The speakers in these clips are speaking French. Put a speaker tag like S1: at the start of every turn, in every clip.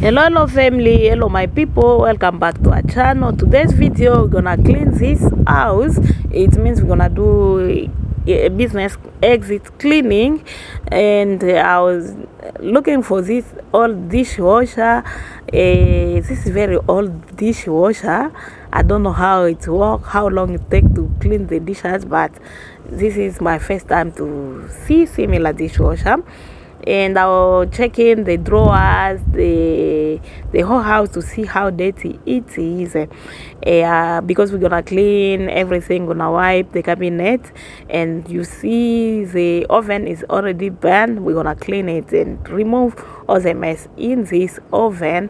S1: Hello family, hello my people, welcome back to our channel. Today's video we're gonna clean this house. It means we're gonna do a business exit cleaning, and I was looking for this old dishwasher. This is very old dishwasher. I don't know how it works, how long it takes to clean the dishes, but this is my first time to see similar dishwasher. And I'll check in the drawers, the whole house to see how dirty it is. Because we're gonna clean everything, gonna wipe the cabinet, and you see the oven is already burned. We're gonna clean it and remove all the mess in this oven.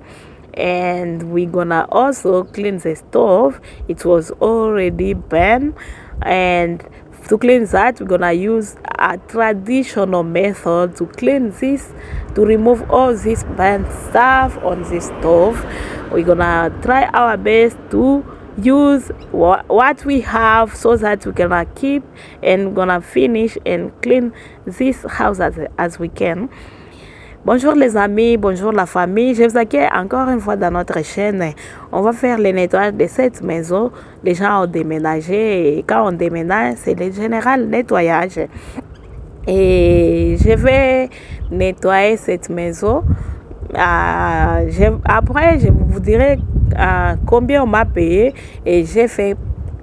S1: And we're gonna also clean the stove. It was already burned, and to clean that, we're gonna use a traditional method to clean this, to remove all this burnt stuff on the stove. We're gonna try our best to use what we have so that we can keep and gonna finish and clean this house as we can. Bonjour les amis, bonjour la famille, je vous accueille encore une fois dans notre chaîne. On va faire le nettoyage de cette maison. Les gens ont déménagé et quand on déménage, c'est le général nettoyage. Et je vais nettoyer cette maison. Après, je vous dirai combien on m'a payé et j'ai fait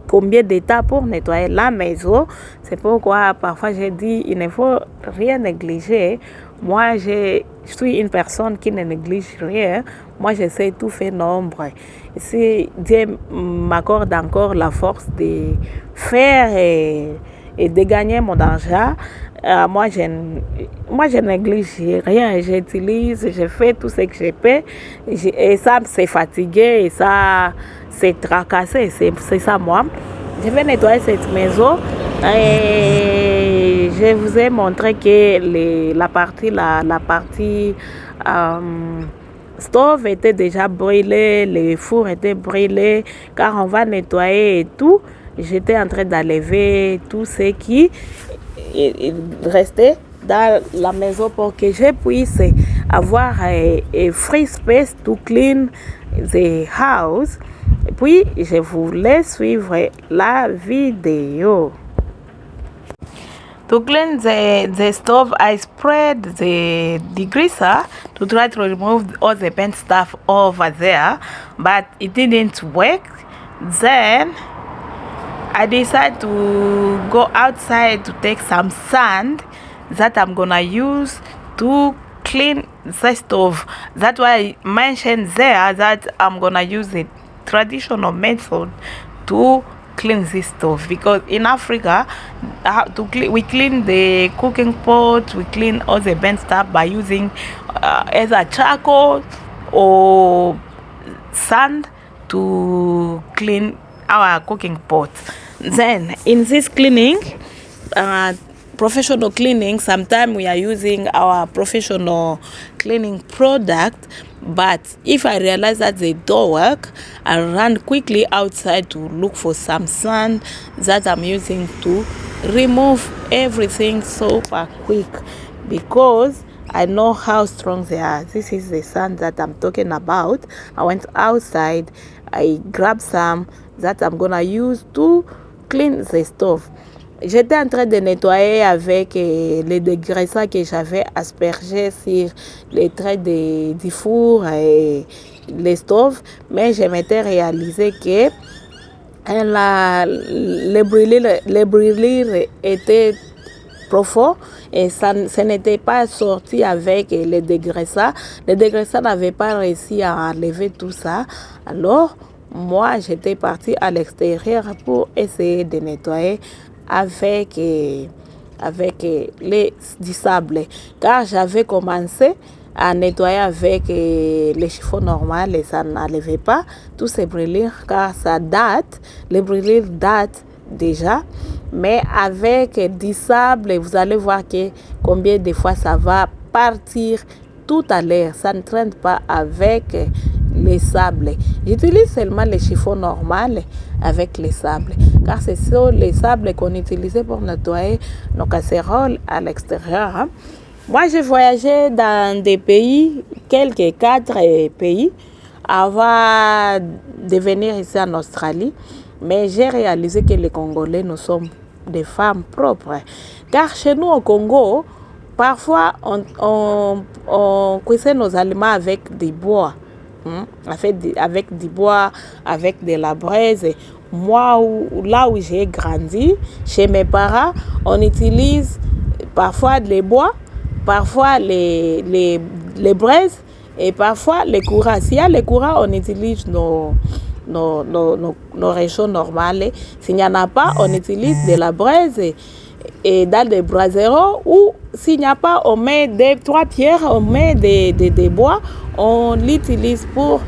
S1: combien d'étapes pour nettoyer la maison. C'est pourquoi parfois j'ai dit il ne faut rien négliger. Moi, je suis une personne qui ne néglige rien. Moi, j'essaie tout faire nombre. Si Dieu m'accorde encore la force de faire et de gagner mon argent, moi, je néglige rien. J'utilise, je fais tout ce que je peux. Et ça, c'est fatigué et ça, c'est tracassé. C'est ça, moi. Je vais nettoyer cette maison. Et je vous ai montré que la partie stove était déjà brûlée, le four était brûlé, car on va nettoyer et tout. J'étais en train d'enlever tout ce qui restait dans la maison pour que je puisse avoir a free space to clean the house. Et puis, je vous laisse suivre la vidéo. To clean the stove, I spread the degreaser to try to remove all the burnt stuff over there, but it didn't work. Then I decided to go outside to take some sand that I'm gonna use to clean the stove. That's why I mentioned there that I'm gonna use the traditional method to clean this stove, because in Africa we clean the cooking pot, we clean all the burnt stuff by using either charcoal or sand to clean our cooking pot. Then in this cleaning, professional cleaning, sometimes we are using our professional cleaning product, but if I realize that they don't work, I run quickly outside to look for some sand that I'm using to remove everything super quick, because I know how strong they are. This is the sand that I'm talking about. I went outside, I grabbed some that I'm gonna use to clean the stove. J'étais en train de nettoyer avec les dégraissants que j'avais aspergés sur les traits du four et les stoves, mais je m'étais réalisé que les brûlures étaient profonds et ce n'était pas sorti avec les dégraissants. Les dégraissants n'avaient pas réussi à enlever tout ça. Alors, moi, j'étais partie à l'extérieur pour essayer de nettoyer avec du sable, car j'avais commencé à nettoyer avec les chiffons normaux et ça n'enlevait pas tous ces brûlures, car les brûlures datent déjà, mais avec du sable, vous allez voir que combien de fois ça va partir tout à l'heure. Ça ne traîne pas avec les sables. J'utilise seulement les chiffons normaux avec les sables, car c'est sur les sables qu'on utilisait pour nettoyer nos casseroles à l'extérieur. Moi, j'ai voyagé dans des pays quelques 4 pays avant de venir ici en Australie. Mais j'ai réalisé que les Congolais, nous sommes des femmes propres. Car chez nous au Congo, parfois on cuisine nos aliments avec des bois. Avec du bois, avec de la braise. Moi, là où j'ai grandi, chez mes parents, on utilise parfois les bois, parfois les braises et parfois les courants. S'il y a les courants, on utilise nos réchauds normales. S'il n'y en a pas, on utilise de la braise et dans des braseros, ou s'il n'y a pas, on met 3 pierres, on met des bois, on l'utilise pour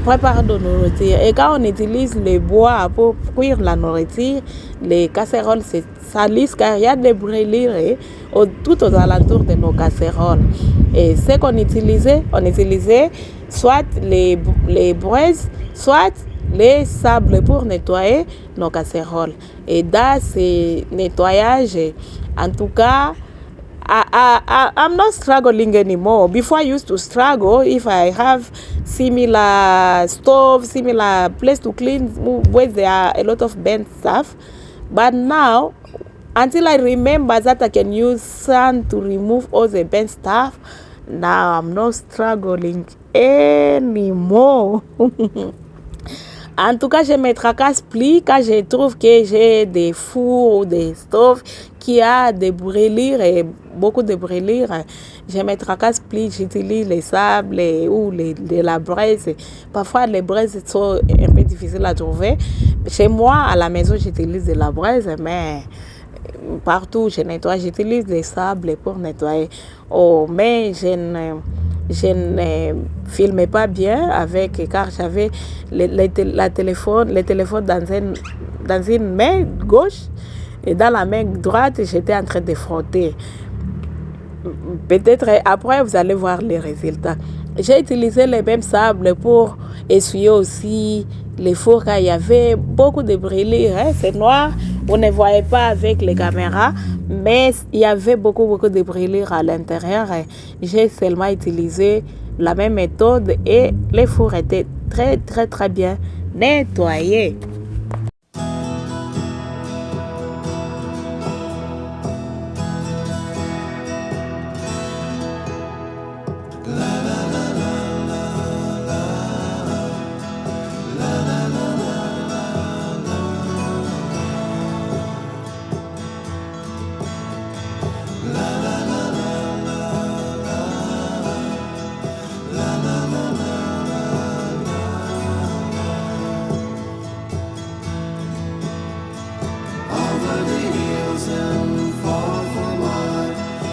S1: préparer de la nourriture. Et quand on utilise les bois pour cuire la nourriture, les casseroles se salissent car il y a des brûlures tout aux alentours de nos casseroles. Et ce qu'on utilisait, soit les braises, soit les sables pour nettoyer nos casseroles. Et dans ces nettoyages, en tout cas, I'm not struggling anymore. Before I used to struggle if I have similar stove, similar place to clean where there are a lot of burnt stuff. But now, until I remember that I can use sand to remove all the burnt stuff, now I'm not struggling anymore. En tout cas, je me tracasse plus quand je trouve que j'ai des fours ou des stoves qui a des brûlures et beaucoup de brûlures. Je me tracasse plus, j'utilise les sables ou de la braise. Parfois, les braises sont un peu difficiles à trouver. Chez moi, à la maison, j'utilise de la braise, mais partout où je nettoie, j'utilise des sables pour nettoyer. Oh, mais je ne filmais pas bien car j'avais le téléphone dans une main gauche et dans la main droite, j'étais en train de frotter. Peut-être après, vous allez voir les résultats. J'ai utilisé les mêmes sables pour essuyer aussi les fours car il y avait beaucoup de brûlures. C'est noir, vous ne voyez pas avec les caméras, mais il y avait beaucoup de brûlures à l'intérieur. J'ai seulement utilisé la même méthode et les fours étaient très bien nettoyés.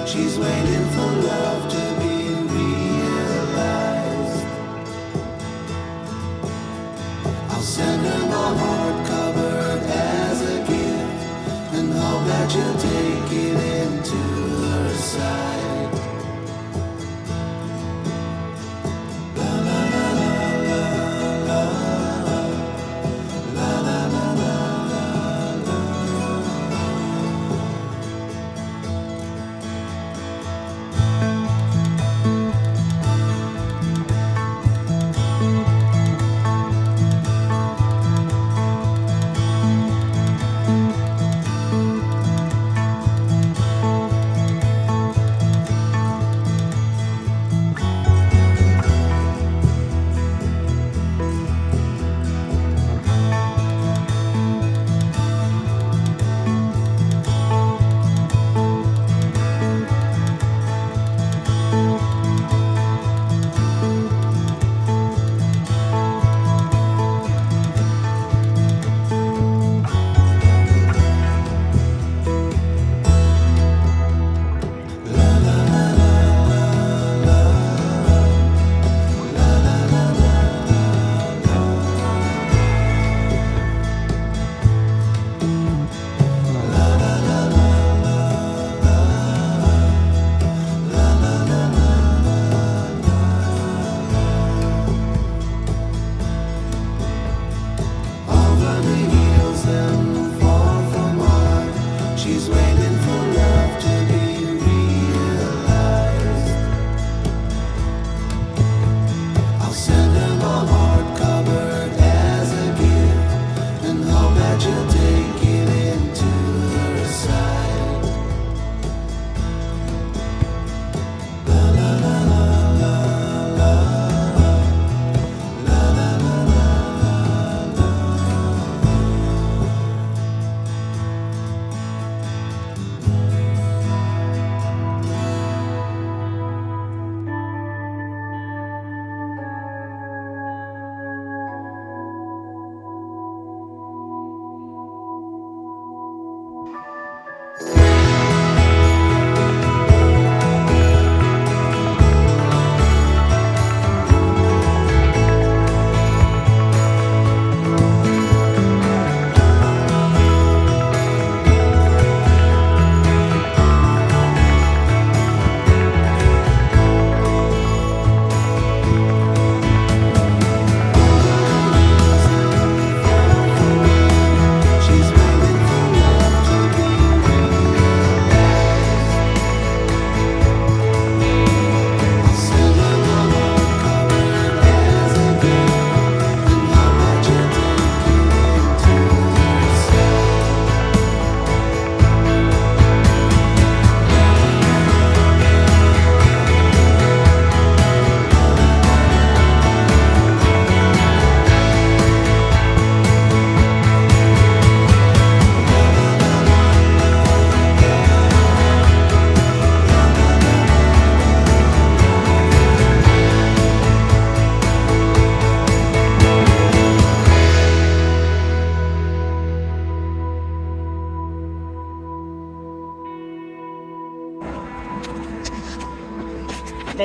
S2: She's waiting for love to be realized. I'll send her my heart covered as a gift and hope that you'll take it into her side.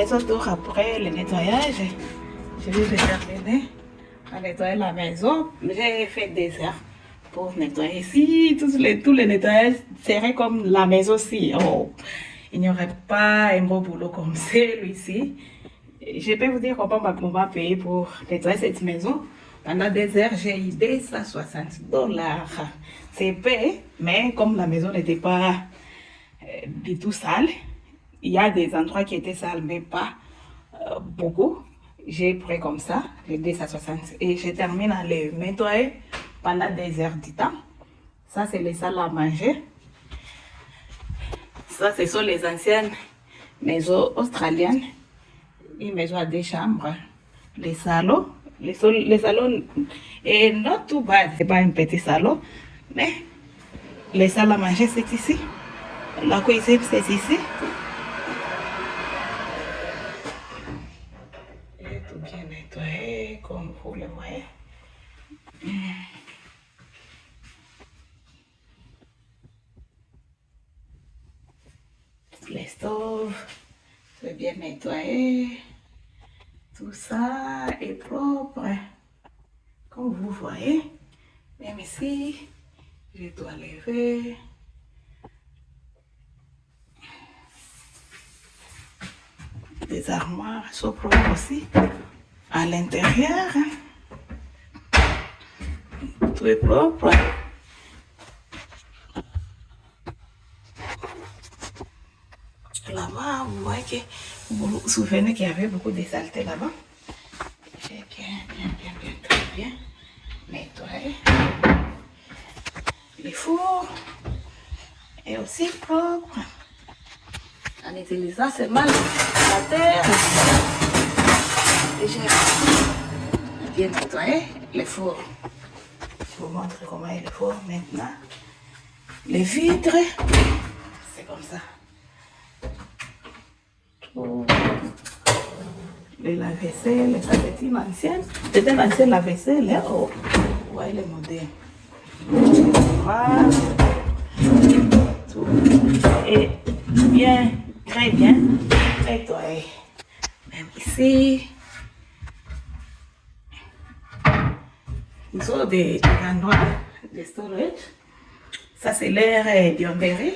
S1: les autres jours après le nettoyage, je vais terminer à nettoyer la maison. J'ai fait des heures pour nettoyer ici. Tous les nettoyages seraient comme la maison aussi. Oh, il n'y aurait pas un beau boulot comme celui-ci. Je peux vous dire on va payer pour nettoyer cette maison. Pendant des heures, j'ai eu $260. C'est payé, mais comme la maison n'était pas du tout sale, il y a des endroits qui étaient sales, mais pas beaucoup. J'ai pris comme ça, les 260. Et je termine à les nettoyer pendant des heures du temps. Ça, c'est les salles à manger. Ça, ce sont les anciennes maisons australiennes. Une maison à 2 chambres. Les salons. Les salons est not too bad. C'est pas un petit salon, mais les salles à manger, c'est ici. La cuisine, c'est ici. Et tout bien nettoyé, comme vous le voyez. Les stoves, c'est bien nettoyé. Tout ça est propre, comme vous voyez. Même ici, je dois lever. Les armoires sont propres aussi. À l'intérieur, tout est propre. Là-bas, vous voyez que vous vous souvenez qu'il y avait beaucoup de saleté là-bas. J'ai très bien nettoyé. Les fours est aussi propre. En utilisant seulement la terre. J'ai bien nettoyé les fours. Je vous montre comment est le four maintenant. Les vitres, c'est comme ça. Les lave-vaisselle, ça c'est une ancienne. C'est une ancienne lave-vaisselle, hein? Oh, vous voyez le modèle. Voilà. Tout est bien, très bien nettoyé. Même ici. Ils ont des endroits de storage. Ça c'est l'air buanderie.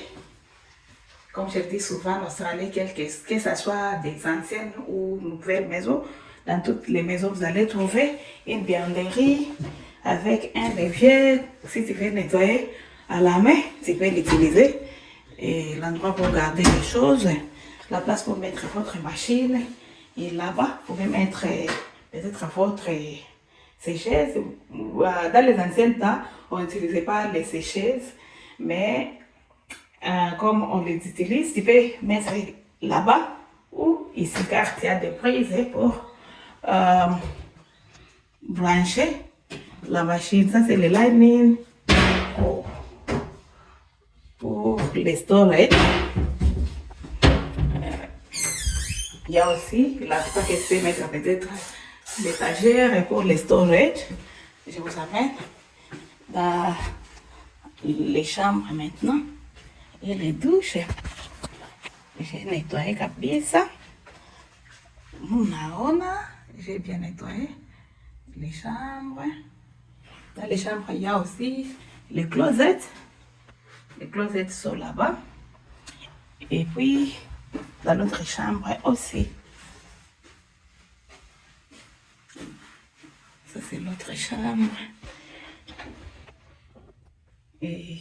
S1: Comme je dis souvent en Australie, que ce soit des anciennes ou nouvelles maisons, dans toutes les maisons, vous allez trouver une buanderie avec un levier. Si tu veux nettoyer à la main, tu peux l'utiliser. Et l'endroit pour garder les choses, la place pour mettre votre machine. Et là-bas, vous pouvez mettre peut-être votre sécheuse. Dans les anciens temps, on n'utilisait pas les sécheuses, mais comme on les utilise, tu peux mettre là-bas ou ici, car il y a des prises pour brancher la machine. Ça, c'est le lining pour les storage. Il y a aussi la ça que je peux mettre peut-être l'étagère pour les storage. Je vous amène dans les chambres maintenant. Et les douches, j'ai nettoyé kabisa. J'ai bien nettoyé les chambres. Dans les chambres, il y a aussi les closets. Les closets sont là-bas. Et puis, dans l'autre chambre aussi. Ça, c'est l'autre chambre. Et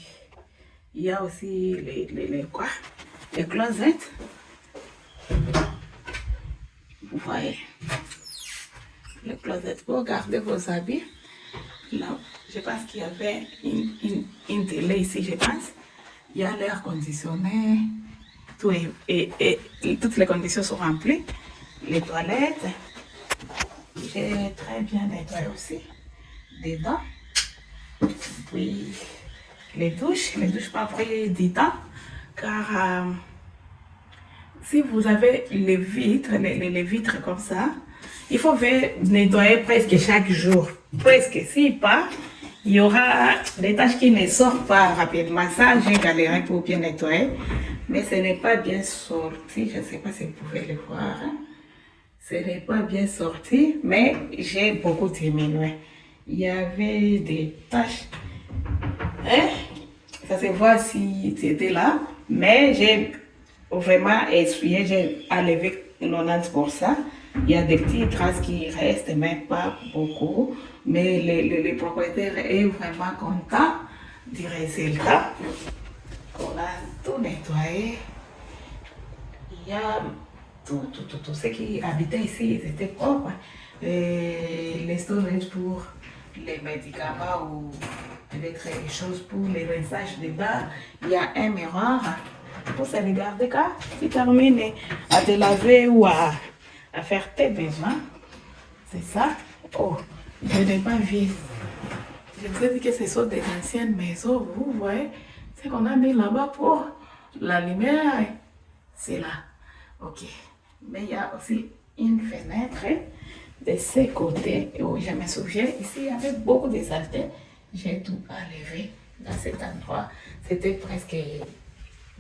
S1: il y a aussi les closets. Vous voyez, le closet pour garder vos habits. Là, je pense qu'il y avait une télé ici, je pense. Il y a l'air conditionné. Tout et toutes les conditions sont remplies. Les toilettes. J'ai très bien nettoyé aussi dedans. Puis les douches pas pris du temps, car si vous avez les vitres, les vitres comme ça, il faut nettoyer presque chaque jour. Presque, si pas, il y aura des tâches qui ne sortent pas rapidement. Ça, j'ai galéré pour bien nettoyer, mais ce n'est pas bien sorti. Je ne sais pas si vous pouvez le voir. Hein. ce n'est pas bien sorti, mais j'ai beaucoup diminué. Il y avait des taches. Hein? Ça se voit si c'était là, mais j'ai vraiment essuyé, j'ai enlevé 90%. Il y a des petites traces qui restent, mais pas beaucoup. Mais le propriétaire est vraiment content du résultat. On a tout nettoyé. Il y a tout ce qui habitait ici, c'était propre. Les storage pour les médicaments ou peut-être des choses pour les rinçages de bas. Il y a un miroir pour se regarder quand tu termines à te laver ou à faire tes besoins. C'est ça. Oh, je n'ai pas vu. Je vous ai dit que ce sont des anciennes maisons. Vous voyez ce qu'on a mis là-bas pour la lumière. C'est là. Ok. Mais il y a aussi une fenêtre de ce côté. Oh, je me souviens, ici, il y avait beaucoup de saleté. J'ai tout enlevé dans cet endroit. C'était presque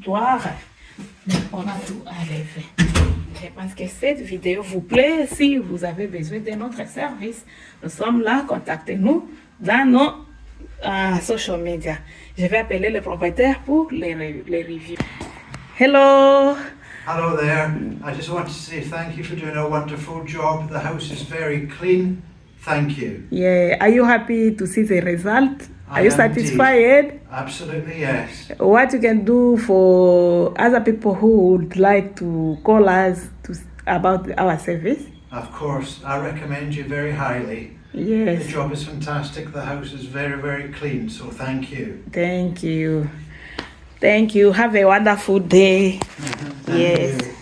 S1: noir. Mais on a tout enlevé. Je pense que cette vidéo vous plaît. Si vous avez besoin de notre service, nous sommes là. Contactez-nous dans nos social media. Je vais appeler le propriétaire pour les reviews. Hello.
S3: Hello there. I just want to say thank you for doing a wonderful job. The house is very clean. Thank you.
S1: Yeah. Are you happy to see the result?
S3: I
S1: Are you
S3: am
S1: satisfied?
S3: indeed. Absolutely, yes.
S1: What you can do for other people who would like to call us about our service?
S3: Of course, I recommend you very highly.
S1: Yes.
S3: The job is fantastic. The house is very, very clean. So thank you.
S1: Thank you. Thank you. Have a wonderful day.
S3: Thank
S1: Yes.
S3: you.